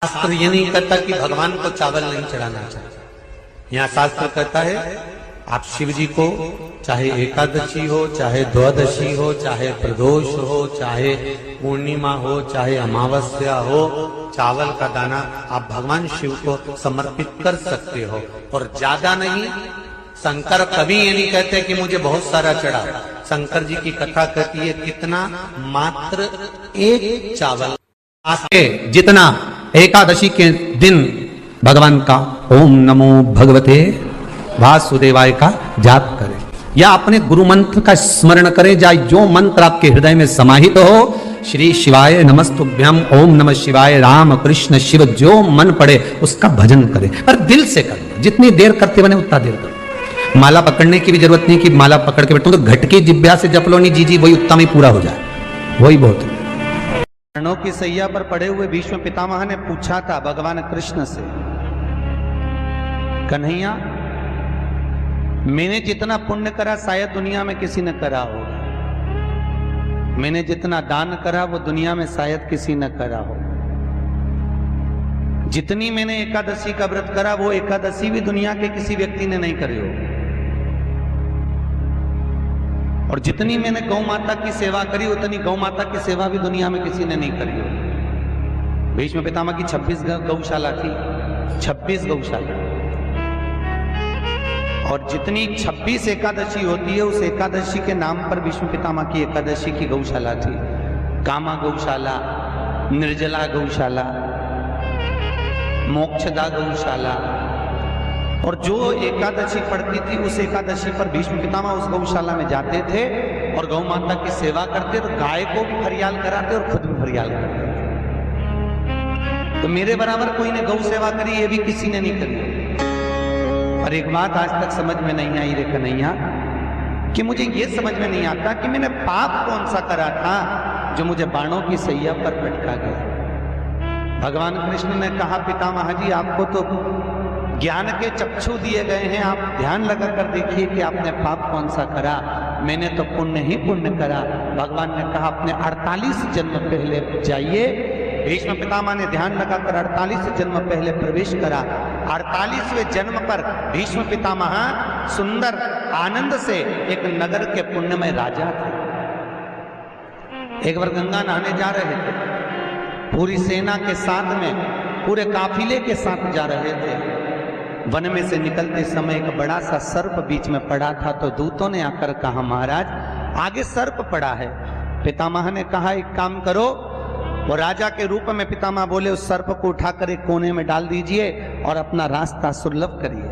शास्त्र ये नहीं कहता कि भगवान को चावल नहीं चढ़ाना चाहिए। यहाँ शास्त्र कहता है आप शिव जी को चाहे एकादशी हो, चाहे द्वादशी हो, चाहे प्रदोष हो, चाहे पूर्णिमा हो, चाहे अमावस्या हो, चावल का दाना आप भगवान शिव को समर्पित कर सकते हो और ज्यादा नहीं। शंकर कभी ये नहीं कहते कि मुझे बहुत सारा चढ़ा। शंकर जी की कथा कहती है कितना, मात्र एक चावल जितना एकादशी के दिन भगवान का ओम नमो भगवते वासुदेवाय का जाप करें या अपने गुरु मंत्र का स्मरण करें, जाए जो मंत्र आपके हृदय में समाहित हो, श्री शिवाय नमस्तुभ्यम, ओम नमः शिवाय, राम कृष्ण शिव, जो मन पड़े उसका भजन करें, पर दिल से करें। जितनी देर करते बने उतना देर करो। माला पकड़ने की भी जरूरत नहीं कि माला पकड़ के बैठो, तो घटकी जिब्या से जप लो नहीं जी वही उत्तम ही पूरा हो जाए, वही बहुत है। रणों की सैया पर पड़े हुए भीष्म पितामह ने पूछा था भगवान कृष्ण से, कन्हैया मैंने जितना पुण्य करा शायद दुनिया में किसी ने करा होगा, मैंने जितना दान करा वो दुनिया में शायद किसी ने करा हो, जितनी मैंने एकादशी का व्रत करा वो एकादशी भी दुनिया के किसी व्यक्ति ने नहीं करी हो, और जितनी मैंने गौ माता की सेवा करी उतनी गौ माता की सेवा भी दुनिया में किसी ने नहीं करी हो। भीष्म पितामह की 26 गौशाला थी, 26 गौशाला, और जितनी 26 एकादशी होती है उस एकादशी के नाम पर भीष्म पितामह की एकादशी की गौशाला थी। कामा गौशाला, निर्जला गौशाला, मोक्षदा गौशाला, और जो एकादशी पड़ती थी उस एकादशी पर भीष्म पितामह उस गौशाला में जाते थे और गौ माता की सेवा करते, तो गाय को भी फरियाल कराते और खुद भी फरियाल करते। तो मेरे बराबर कोई ने गौ सेवा करी, ये भी किसी ने नहीं करी। और एक बात आज तक समझ में नहीं आई रे कन्हैया, कि मुझे ये समझ में नहीं आता कि मैंने पाप कौन सा करा था जो मुझे बाणों की सैया पर लटका गया। भगवान कृष्ण ने कहा, पितामह जी आपको तो ज्ञान के चक्षु दिए गए हैं, आप ध्यान लगा कर देखिए कि आपने पाप कौन सा करा। मैंने तो पुण्य ही पुण्य करा। भगवान ने कहा अपने 48 जन्म पहले जाइए। भीष्म पितामह ने ध्यान लगाकर 48 जन्म पहले प्रवेश करा। 48वें जन्म पर भीष्म पितामह सुंदर आनंद से एक नगर के पुण्यमय राजा थे। एक बार गंगा नहाने जा रहे थे, पूरी सेना के साथ में, पूरे काफिले के साथ जा रहे थे। वन में से निकलते समय एक बड़ा सा सर्प बीच में पड़ा था, तो दूतों ने आकर कहा महाराज आगे सर्प पड़ा है। पितामह ने कहा एक काम करो, वो राजा के रूप में पितामह बोले उस सर्प को उठाकर एक कोने में डाल दीजिए और अपना रास्ता सुलभ करिए।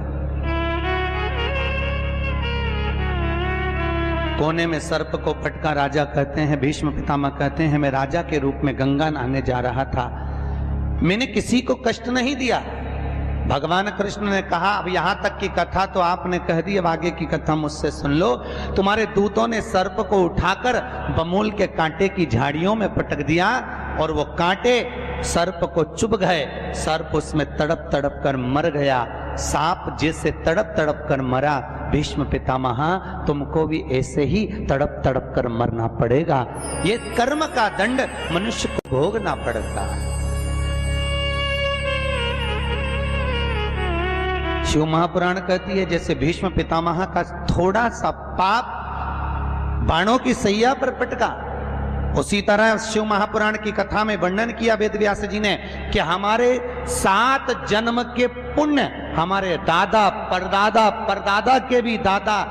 कोने में सर्प को फटका राजा कहते हैं, भीष्म पितामह कहते हैं मैं राजा के रूप में गंगा नहाने जा रहा था, मैंने किसी को कष्ट नहीं दिया। भगवान कृष्ण ने कहा अब यहां तक की कथा तो आपने कह दी, अब आगे की कथा मुझसे सुन लो। तुम्हारे दूतों ने सर्प को उठाकर बमूल के कांटे की झाड़ियों में पटक दिया और वो कांटे सर्प को चुभ गए। सर्प उसमें तड़प तड़प कर मर गया। सांप जैसे तड़प तड़प कर मरा, भीष्म पितामह तुमको भी ऐसे ही तड़प तड़प कर मरना पड़ेगा। ये कर्म का दंड मनुष्य को भोगना पड़ता है। शिव महापुराण कहती है जैसे भीष्म पितामह का थोड़ा सा पाप बाणों की सैया पर पटका, उसी तरह शिव महापुराण की कथा में वर्णन किया वेद व्यास जी ने कि हमारे 7 जन्म के पुण्य, हमारे दादा परदादा परदादा के भी दादा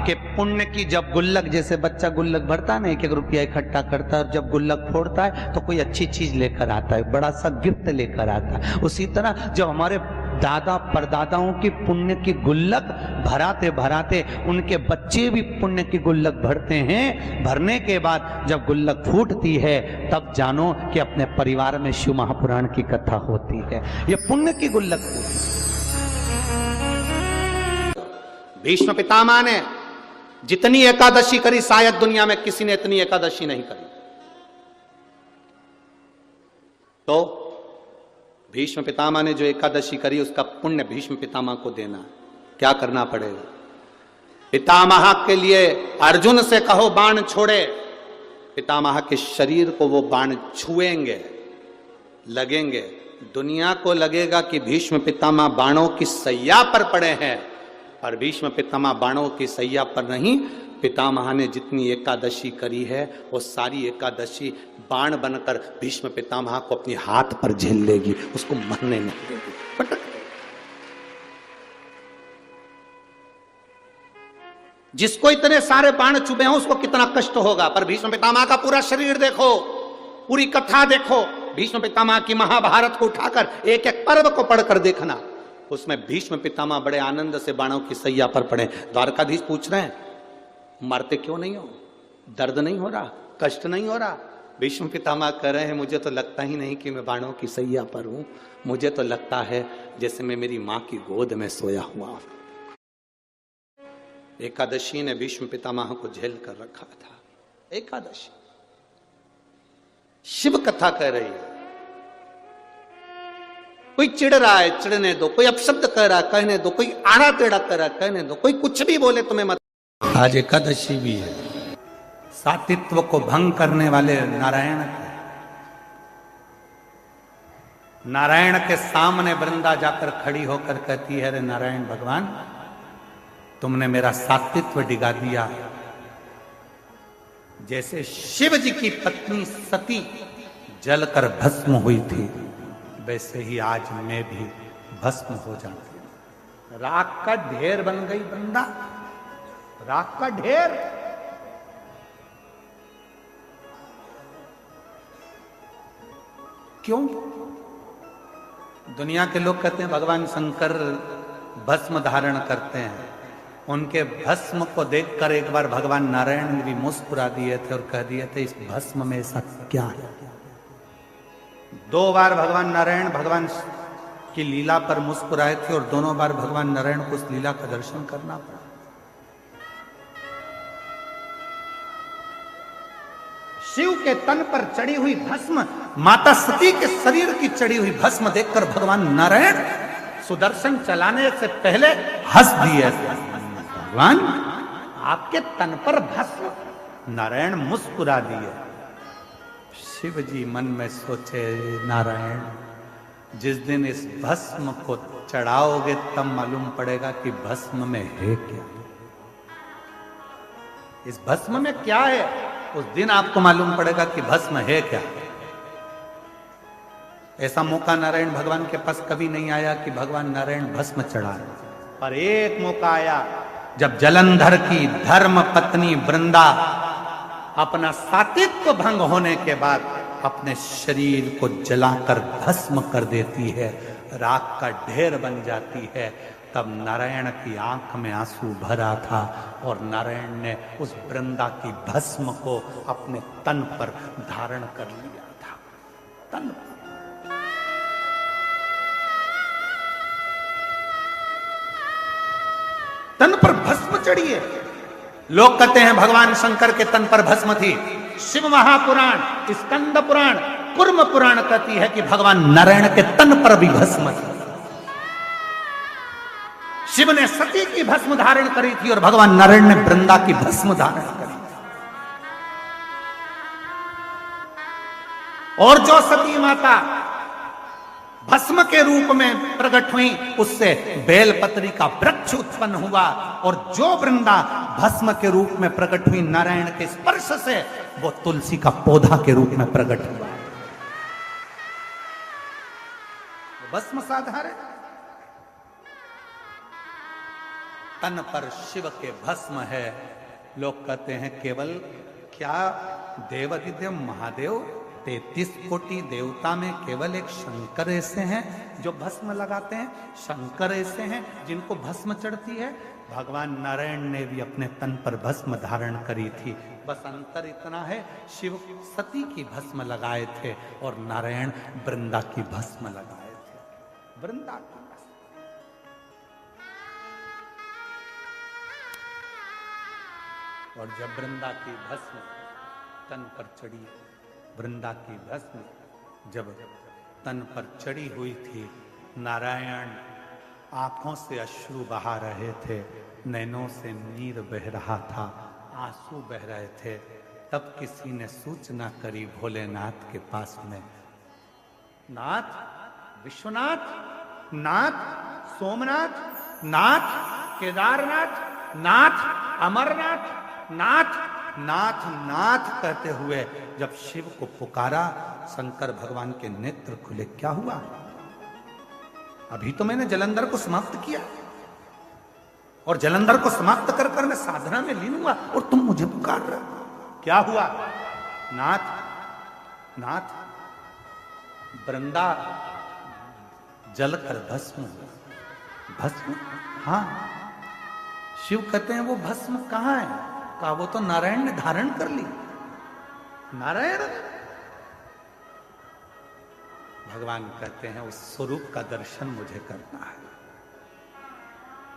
के पुण्य की जब गुल्लक, जैसे बच्चा गुल्लक भरता है, 1-1 रुपया इकट्ठा करता है, जब गुल्लक फोड़ता है तो कोई अच्छी चीज लेकर आता है, बड़ा सा गिफ्ट लेकर आता है। उसी तरह जब हमारे दादा परदादाओं की पुण्य की गुल्लक भराते भराते उनके बच्चे भी पुण्य की गुल्लक भरते हैं, भरने के बाद जब गुल्लक फूटती है तब जानो कि अपने परिवार में शिव महापुराण की कथा होती है। ये पुण्य की गुल्लक भीष्म पितामह ने जितनी एकादशी करी शायद दुनिया में किसी ने इतनी एकादशी नहीं करी। तो भीष्म पितामह ने जो एकादशी करी उसका पुण्य भीष्म पितामह को देना, क्या करना पड़ेगा? पितामह के लिए अर्जुन से कहो बाण छोड़े, पितामह के शरीर को वो बाण छुएंगे, लगेंगे, दुनिया को लगेगा कि भीष्म पितामह बाणों की सैया पर पड़े हैं, पर भीष्म पितामह बाणों की सैया पर नहीं। पितामह ने जितनी एकादशी करी है वो सारी एकादशी बाण बनकर भीष्म पितामह को अपने हाथ पर झेल लेगी, उसको मरने नहीं देगी, पटक। जिसको इतने सारे बाण चुभे हैं उसको कितना कष्ट होगा, पर भीष्म पितामह का पूरा शरीर देखो, पूरी कथा देखो, भीष्म पितामह की महाभारत को उठाकर एक एक पर्व को पढ़कर देखना, उसमें भीष्म पितामह बड़े आनंद से बाणों की सैया पर पड़े। द्वारकाधीश पूछ रहे हैं मरते क्यों नहीं हो, दर्द नहीं हो रहा, कष्ट नहीं हो रहा? भीष्म पितामह कह रहे हैं मुझे तो लगता ही नहीं कि मैं बाणों की सैया पर हूं, मुझे तो लगता है जैसे मैं मेरी मां की गोद में सोया हुआ हूं। एकादशी ने भीष्म पितामह को झेल कर रखा था। एकादशी शिव कथा कह रही है, कोई चिढ़ रहा है चिढ़ने दो, कोई अपशब्द कह रहा है कहने दो, कोई आड़ा टेढ़ा कह रहा है कहने दो, कोई कुछ भी बोले तुम्हें मत। आज एकादशी भी है, सातित्व को भंग करने वाले नारायण के, नारायण के सामने वृंदा जाकर खड़ी होकर कहती है अरे नारायण भगवान तुमने मेरा सातित्व डिगा दिया। जैसे शिव जी की पत्नी सती जलकर भस्म हुई थी वैसे ही आज मैं भी भस्म हो जाऊंगी। राख का ढेर बन गई वृंदा, राख का ढेर। क्यों? दुनिया के लोग कहते हैं भगवान शंकर भस्म धारण करते हैं, उनके भस्म को देखकर एक बार भगवान नारायण ने भी मुस्कुरा दिए थे और कह दिए थे इस भस्म में ऐसा क्या है। 2 बार भगवान नारायण भगवान की लीला पर मुस्कुराए थे और दोनों बार भगवान नारायण को उस लीला का दर्शन करना पड़ा। शिव के तन पर चढ़ी हुई भस्म, माता सती के शरीर की चढ़ी हुई भस्म देखकर भगवान नारायण सुदर्शन चलाने से पहले हंस दिए। भगवान आपके तन पर भस्म, नारायण मुस्कुरा दिए। शिव जी मन में सोचे नारायण जिस दिन इस भस्म को चढ़ाओगे तब मालूम पड़ेगा कि भस्म में है क्या, इस भस्म में क्या है, उस दिन आपको मालूम पड़ेगा कि भस्म है क्या। ऐसा मौका नारायण भगवान के पास कभी नहीं आया कि भगवान नारायण भस्म चढ़ाए, पर एक मौका आया जब जलंधर की धर्म पत्नी वृंदा अपना सातित्व भंग होने के बाद अपने शरीर को जलाकर भस्म कर देती है, राख का ढेर बन जाती है। तब नारायण की आंख में आंसू भरा था और नारायण ने उस वृंदा की भस्म को अपने तन पर धारण कर लिया था। तन पर तन पर भस्म चढ़ी है। लोग कहते हैं भगवान शंकर के तन पर भस्म थी। शिव महापुराण, स्कंद पुराण, कुर्म पुराण कहती है कि भगवान नारायण के तन पर भी भस्म थी। शिव ने सती की भस्म धारण करी थी और भगवान नारायण ने वृंदा की भस्म धारण करी थी। और जो सती माता भस्म के रूप में प्रकट हुई उससे बेलपत्री का वृक्ष उत्पन्न हुआ, और जो वृंदा भस्म के रूप में प्रकट हुई नारायण के स्पर्श से वो तुलसी का पौधा के रूप में प्रकट हुआ। भस्म साधारण, तन पर शिव के भस्म है। लोग कहते हैं केवल क्या देवादिदेव महादेव 33 कोटि देवता में केवल एक शंकर ऐसे हैं जो भस्म लगाते हैं, शंकर ऐसे हैं जिनको भस्म चढ़ती है। भगवान नारायण ने भी अपने तन पर भस्म धारण करी थी, बस अंतर इतना है शिव सती की भस्म लगाए थे और नारायण वृंदा की भस्म लगाए थे। वृंदा की और जब वृंदा की भस्म तन पर चढ़ी, वृंदा की भस्म जब तन पर चढ़ी हुई थी, नारायण आंखों से अश्रु बहा रहे थे, नैनों से नीर बह रहा था, आंसू बह रहे थे। तब किसी ने सूचना करी भोलेनाथ के पास में, नाथ विश्वनाथ, नाथ, सोमनाथ, नाथ, केदारनाथ, नाथ, अमरनाथ, नाथ, नाथ, नाथ कहते हुए जब शिव को पुकारा, शंकर भगवान के नेत्र खुले। क्या हुआ? अभी तो मैंने जलंधर को समाप्त किया और जलंधर को समाप्त कर कर मैं साधना में लीन हुआ और तुम मुझे पुकार रहे हो। क्या हुआ? नाथ, नाथ, वृंदा जलकर भस्म हुआ। भस्म? हाँ। शिव कहते हैं वो भस्म कहां है? कहा वो तो नारायण ने धारण कर ली। नारायण? भगवान कहते हैं उस स्वरूप का दर्शन मुझे करना है।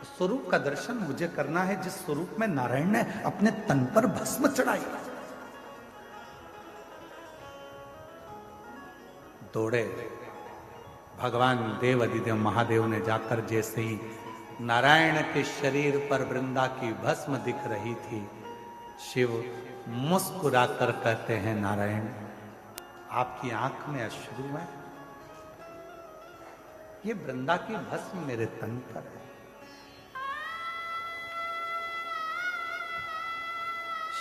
उस स्वरूप का दर्शन मुझे करना है जिस स्वरूप में नारायण ने अपने तन पर भस्म चढ़ाई। दौड़े भगवान देव अधिदेव महादेव ने जाकर जैसे ही नारायण के शरीर पर वृंदा की भस्म दिख रही थी, शिव मुस्कुराकर कहते हैं नारायण आपकी आंख में अश्रु है, ये वृंदा की भस्म मेरे तन पर है।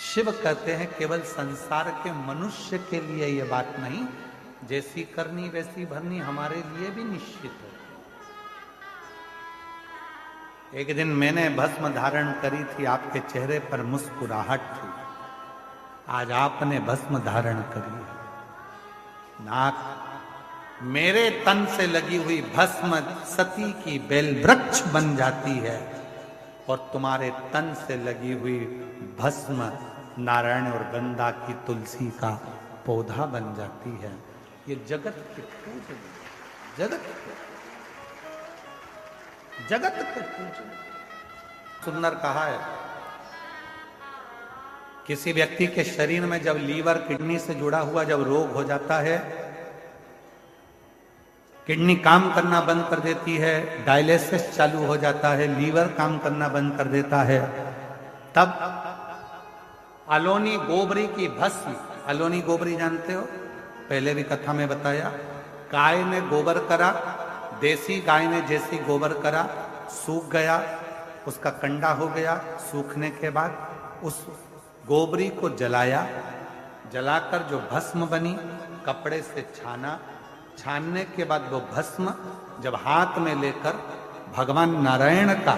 शिव कहते हैं केवल संसार के मनुष्य के लिए यह बात नहीं, जैसी करनी वैसी भरनी हमारे लिए भी निश्चित है। एक दिन मैंने भस्म धारण करी थी, आपके चेहरे पर मुस्कुराहट थी। आज आपने भस्म धारण करी है। नाथ, मेरे तन से लगी हुई भस्म सती की बेल वृक्ष बन जाती है और तुम्हारे तन से लगी हुई भस्म नारायण और वृंदा की तुलसी का पौधा बन जाती है। ये जगत के पूजन, जगत के पूजन। सुंदर कहा है, किसी व्यक्ति के शरीर में जब लीवर किडनी से जुड़ा हुआ जब रोग हो जाता है, किडनी काम करना बंद कर देती है, डायलिसिस चालू हो जाता है, लीवर काम करना बंद कर देता है, तब अलोनी गोबरी की भस्म, अलोनी गोबरी जानते हो, पहले भी कथा में बताया, गाय ने गोबर करा, देसी गाय ने जैसी गोबर करा, सूख गया, उसका कंडा हो गया। सूखने के बाद उस गोबरी को जलाया, जलाकर जो भस्म बनी कपड़े से छाना, छानने के बाद वो भस्म जब हाथ में लेकर भगवान नारायण का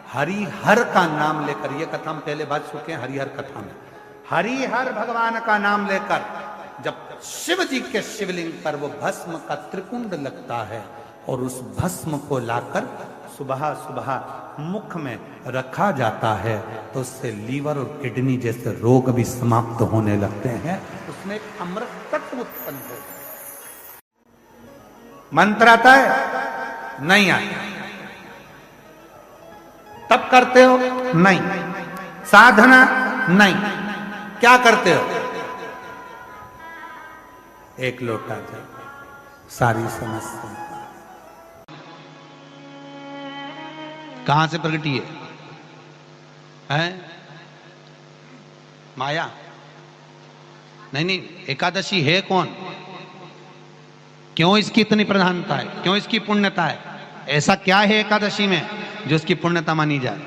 हरिहर का नाम लेकर, ये कथा हम पहले बात चुके हैं हरिहर कथा में, हरिहर भगवान का नाम लेकर जब शिव जी के शिवलिंग पर वो भस्म का त्रिकुंड लगता है और उस भस्म को लाकर सुबह सुबह मुख में रखा जाता है, तो उससे लीवर और किडनी जैसे रोग भी समाप्त होने लगते हैं। उसमें एक अमृत तत्व उत्पन्न हो। मंत्र आता है? नहीं आता। तब करते हो? नहीं। साधना? नहीं। क्या करते हो? एक लोटा जल, सारी समस्या। कहां से प्रगटी है? माया? नहीं, एकादशी है कौन? क्यों इसकी इतनी प्रधानता है? क्यों इसकी पुण्यता है? ऐसा क्या है एकादशी में जो इसकी पुण्यता मानी जाए?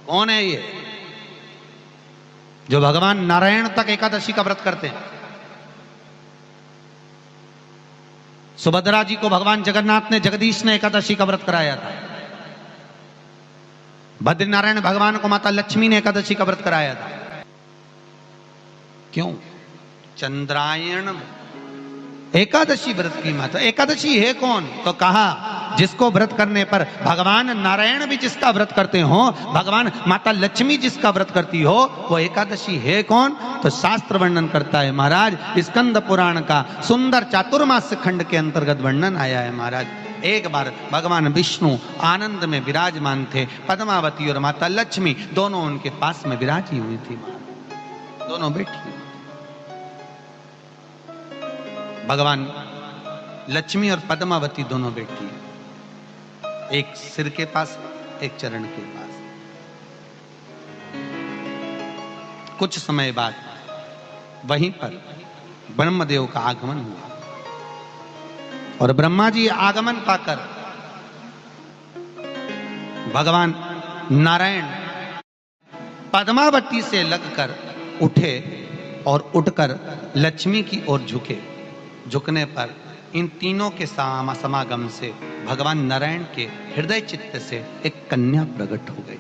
कौन है ये जो भगवान नारायण तक एकादशी का व्रत करते हैं? सुभद्रा जी को भगवान जगन्नाथ ने, जगदीश ने एकादशी का व्रत कराया था। बद्रीनारायण भगवान को माता लक्ष्मी ने एकादशी का व्रत कराया था। क्यों? चंद्रायण एकादशी व्रत की माता। एकादशी है कौन? तो कहा जिसको व्रत करने पर भगवान नारायण भी जिसका व्रत करते हो, भगवान माता लक्ष्मी जिसका व्रत करती हो, वो एकादशी है कौन? तो शास्त्र वर्णन करता है महाराज, स्कंद पुराण का सुंदर चातुर्मास्य खंड के अंतर्गत वर्णन आया है महाराज। एक बार भगवान विष्णु आनंद में विराजमान थे, पद्मावती और माता लक्ष्मी दोनों उनके पास में विराजी हुई थी, दोनों बैठी। भगवान लक्ष्मी और पद्मावती दोनों बैठी, एक सिर के पास, एक चरण के पास। कुछ समय बाद वहीं पर ब्रह्मदेव का आगमन हुआ। और ब्रह्मा जी आगमन पाकर भगवान नारायण पद्मावती से लगकर उठे और उठकर लक्ष्मी की ओर झुके। झुकने पर इन तीनों के समागम से भगवान नारायण के हृदय चित्त से एक कन्या प्रकट हो गई।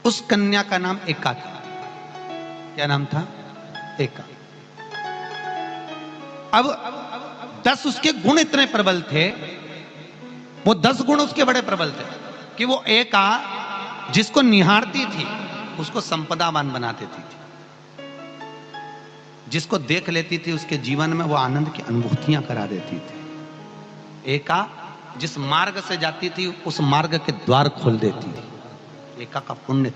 उस कन्या का नाम एका था। क्या नाम था? एका। अब 10 उसके गुण इतने प्रबल थे, वो 10 गुण उसके बड़े प्रबल थे कि वो एका जिसको निहारती थी उसको संपदावान बना देती थी। जिसको देख लेती थी उसके जीवन में वो आनंद की अनुभूतियां करा देती थी। एका जिस मार्ग से जाती थी उस मार्ग के द्वार खोल देती थी। एका का पुण्य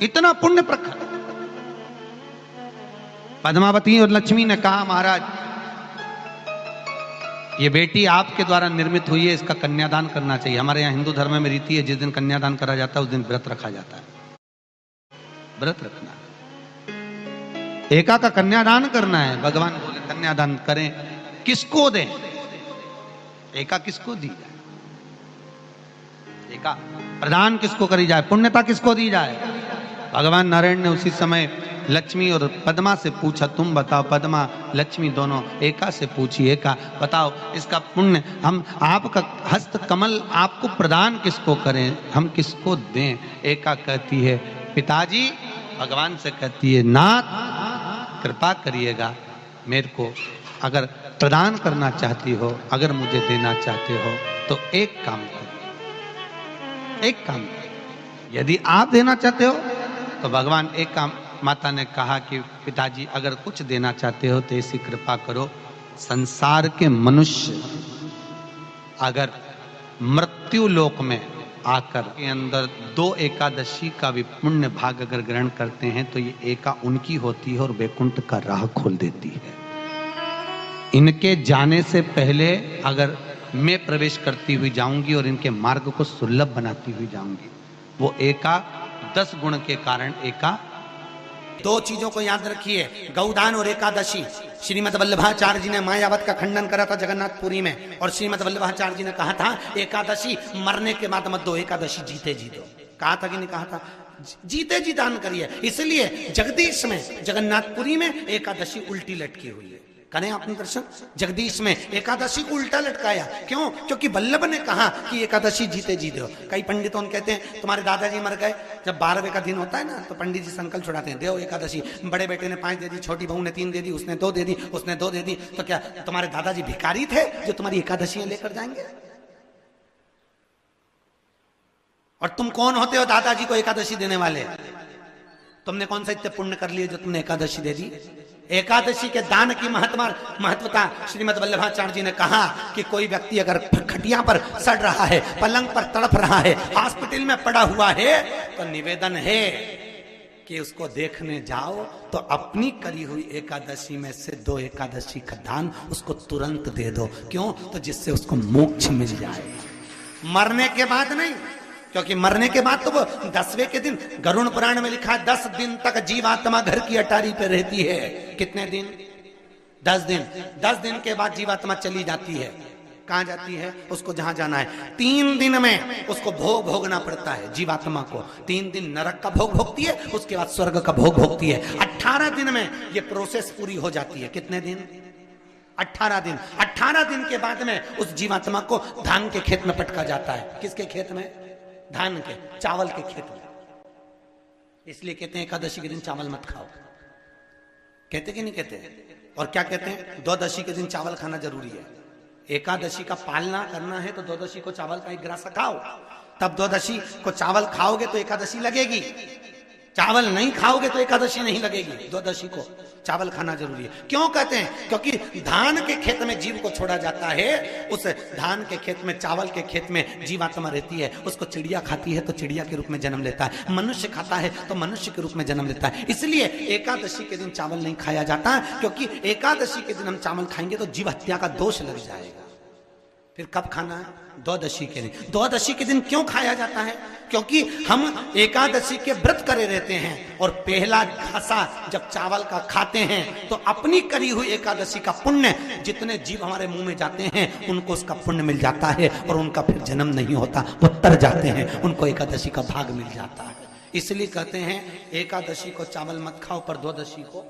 इतना पुण्य प्रखर। पद्मावती और लक्ष्मी ने कहा, महाराज ये बेटी आपके द्वारा निर्मित हुई है, इसका कन्यादान करना चाहिए। हमारे यहाँ हिंदू धर्म में रीति है, जिस दिन कन्यादान करा जाता है उस दिन व्रत रखा जाता है। व्रत रखना, एका का कन्यादान करना है। भगवान बोले कन्यादान करें, किसको दें? एका किसको दी जाए? एका प्रदान किसको करी जाए? पुण्यता किसको दी जाए? भगवान नारायण ने उसी समय लक्ष्मी और पद्मा से पूछा, तुम बताओ। पद्मा लक्ष्मी दोनों एका से पूछी, एका बताओ इसका पुण्य हम आपका हस्त कमल आपको प्रदान किसको करें, हम किसको दें? एका कहती है पिताजी, भगवान से कहती है नाथ कृपा करिएगा, मेरे को अगर प्रदान करना चाहती हो, अगर मुझे देना चाहते हो तो एक काम करिए, एक काम करिए। यदि आप देना चाहते हो तो भगवान एक काम, माता ने कहा कि पिताजी अगर कुछ देना चाहते हो तो ऐसी कृपा करो, संसार के मनुष्य अगर मृत्यु लोक में आकर के अंदर 2 एकादशी का भी पुण्य भाग अगर ग्रहण करते हैं तो ये एका उनकी होती है और वैकुंठ का राह खोल देती है। इनके जाने से पहले अगर मैं प्रवेश करती हुई जाऊंगी और इनके मार्ग को सुलभ बनाती हुई जाऊंगी। वो एका 10 गुण के कारण एका। 2 चीजों को याद रखिए, गौदान और एकादशी। श्रीमद् वल्लभाचार्य जी ने मायावत का खंडन करा था जगन्नाथपुरी में, और श्रीमद् वल्लभाचार्य जी ने कहा था एकादशी मरने के बाद मत दो, एकादशी जीते जी दो। कहा था कि नहीं कहा था? जीते जी दान करिए। इसलिए जगदीश में जगन्नाथपुरी में एकादशी उल्टी लटकी हुई है। करें आपने दर्शन? जगदीश में एकादशी को उल्टा लटकाया। क्यों? क्योंकि वल्लभ ने कहा कि एकादशी जीते जी दो। कई पंडितों कहते हैं तुम्हारे दादाजी मर गए, जब 12वें का दिन होता है ना तो पंडित जी संकल्प छुड़ाते हैं, देव एकादशी। बड़े बेटे ने 5 दे दी, छोटी बहू ने 3 दे दी, उसने 2 दे दी, उसने 2 दे दी। तो क्या तुम्हारे दादाजी भिखारी थे जो तुम्हारी एकादशियां लेकर जाएंगे? और तुम कौन होते हो दादाजी को एकादशी देने वाले? तुमने कौन सा इतने पुण्य कर लिए जो तुमने एकादशी दे दी? एकादशी के दान की महत्वता श्रीमद् वल्लभाचार्य जी ने कहा कि कोई व्यक्ति अगर खटिया पर सड़ रहा है, पलंग पर तड़प रहा है, हॉस्पिटल में पड़ा हुआ है, तो निवेदन है कि उसको देखने जाओ तो अपनी करी हुई एकादशी में से 2 एकादशी का दान उसको तुरंत दे दो। क्यों? तो जिससे उसको मोक्ष मिल जाए, मरने के बाद नहीं। क्योंकि मरने के बाद तो वो 10वें के दिन, गरुड़ पुराण में लिखा है 10 दिन तक जीवात्मा घर की अटारी पे रहती है। कितने दिन? 10 दिन। 10 दिन के बाद जीवात्मा चली जाती है। कहां जाती है? उसको जहां जाना है। 3 दिन में उसको भोग भोगना पड़ता है जीवात्मा को। 3 दिन नरक का भोग भोगती है, उसके बाद स्वर्ग का भोग भोगती है। 18 दिन में ये प्रोसेस पूरी हो जाती है। कितने दिन? 18 दिन। 18 दिन के बाद में उस जीवात्मा को धान के खेत में पटका जाता है। किसके खेत में? धान के, चावल के खेत में। इसलिए कहते हैं एकादशी के दिन चावल मत खाओ। कहते कि नहीं कहते? और क्या कहते हैं? द्वादशी के दिन चावल खाना जरूरी है। एकादशी का पालना करना है तो द्वादशी को चावल का 1 ग्रास खाओ, तब द्वादशी को चावल खाओगे तो एकादशी लगेगी। चावल नहीं खाओगे तो एकादशी नहीं लगेगी। द्वादशी को चावल खाना जरूरी है। क्यों कहते हैं? क्योंकि धान के खेत में जीव को छोड़ा जाता है, उस धान के खेत में, चावल के खेत में जीवात्मा रहती है। उसको चिड़िया खाती है तो चिड़िया के रूप में जन्म लेता है, मनुष्य खाता है तो मनुष्य के रूप में जन्म लेता है। इसलिए एकादशी के दिन चावल नहीं खाया जाता, क्योंकि एकादशी के दिन हम चावल खाएंगे तो जीव हत्या का दोष लग जाएगा। फिर कब खाना है? द्वादशी के दिन। द्वादशी के दिन क्यों खाया जाता है? क्योंकि हम एकादशी के व्रत करे रहते हैं और पहला घासा जब चावल का खाते हैं तो अपनी करी हुई एकादशी का पुण्य जितने जीव हमारे मुंह में जाते हैं उनको उसका पुण्य मिल जाता है और उनका फिर जन्म नहीं होता, वो तर जाते हैं, उनको एकादशी का भाग मिल जाता है। इसलिए कहते हैं एकादशी को चावल मत खाओ पर द्वादशी को